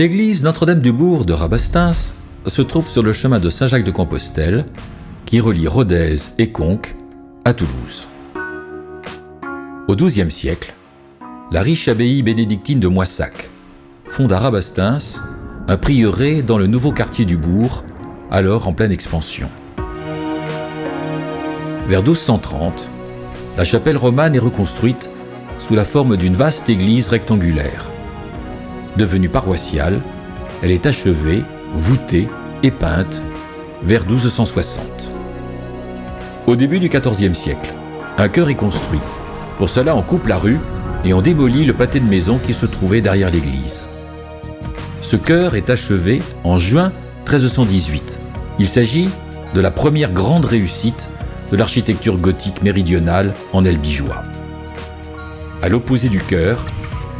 L'église Notre-Dame-du-Bourg de Rabastens se trouve sur le chemin de Saint-Jacques-de-Compostelle qui relie Rodez et Conques à Toulouse. Au XIIe siècle, la riche abbaye bénédictine de Moissac fonde à Rabastens un prieuré dans le nouveau quartier du bourg, alors en pleine expansion. Vers 1230, la chapelle romane est reconstruite sous la forme d'une vaste église rectangulaire. Devenue paroissiale, elle est achevée, voûtée et peinte vers 1260. Au début du XIVe siècle, un chœur est construit. Pour cela, on coupe la rue et on démolit le pâté de maison qui se trouvait derrière l'église. Ce chœur est achevé en juin 1318. Il s'agit de la première grande réussite de l'architecture gothique méridionale en Albigeois. À l'opposé du chœur,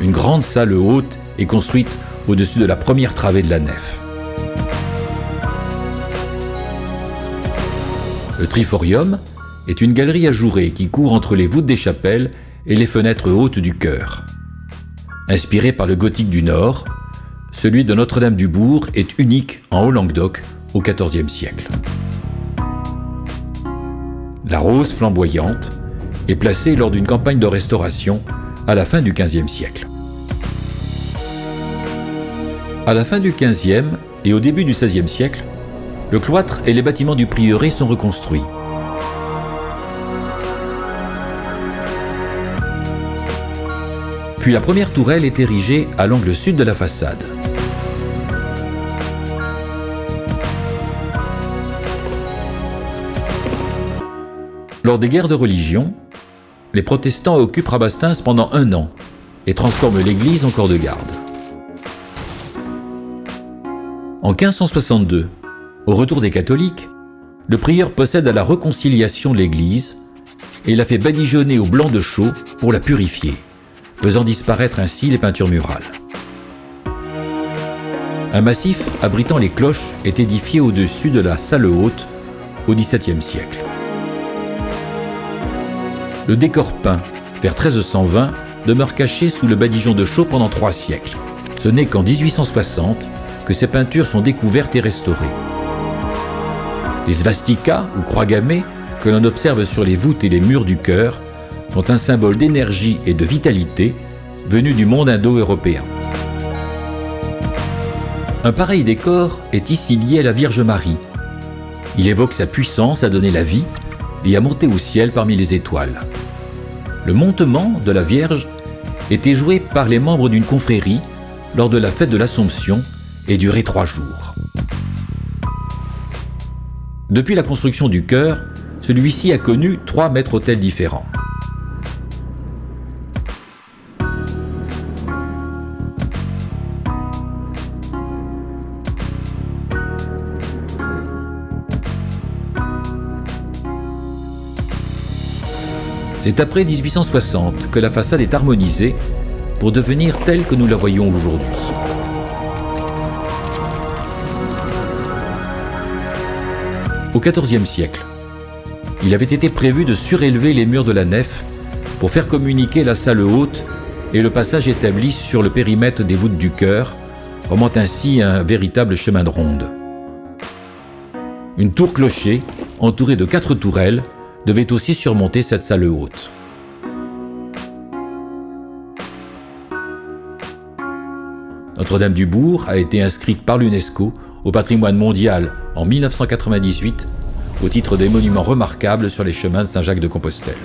une grande salle haute est construite au-dessus de la première travée de la nef. Le triforium est une galerie ajourée qui court entre les voûtes des chapelles et les fenêtres hautes du chœur. Inspiré par le gothique du Nord, celui de Notre-Dame-du-Bourg est unique en Haut-Languedoc au XIVe siècle. La rose flamboyante est placée lors d'une campagne de restauration à la fin du XVe siècle. À la fin du XVe et au début du XVIe siècle, le cloître et les bâtiments du prieuré sont reconstruits. Puis la première tourelle est érigée à l'angle sud de la façade. Lors des guerres de religion, les protestants occupent Rabastens pendant 1 an et transforment l'église en corps de garde. En 1562, au retour des catholiques, le prieur procède à la réconciliation de l'église et la fait badigeonner au blanc de chaux pour la purifier, faisant disparaître ainsi les peintures murales. Un massif abritant les cloches est édifié au-dessus de la salle haute au XVIIe siècle. Le décor peint, vers 1320, demeure caché sous le badigeon de chaux pendant 3 siècles. Ce n'est qu'en 1860 que ces peintures sont découvertes et restaurées. Les svastikas, ou croix gammées, que l'on observe sur les voûtes et les murs du chœur, sont un symbole d'énergie et de vitalité venu du monde indo-européen. Un pareil décor est ici lié à la Vierge Marie. Il évoque sa puissance à donner la vie et à monter au ciel parmi les étoiles. Le montement de la Vierge était joué par les membres d'une confrérie lors de la fête de l'Assomption et durait 3 jours. Depuis la construction du chœur, celui-ci a connu 3 maîtres-autels différents. C'est après 1860 que la façade est harmonisée pour devenir telle que nous la voyons aujourd'hui. Au XIVe siècle, il avait été prévu de surélever les murs de la nef pour faire communiquer la salle haute et le passage établi sur le périmètre des voûtes du chœur, formant ainsi un véritable chemin de ronde. Une tour-clocher, entourée de 4 tourelles, devait aussi surmonter cette salle haute. Notre-Dame-du-Bourg a été inscrite par l'UNESCO au patrimoine mondial en 1998 au titre des monuments remarquables sur les chemins de Saint-Jacques-de-Compostelle.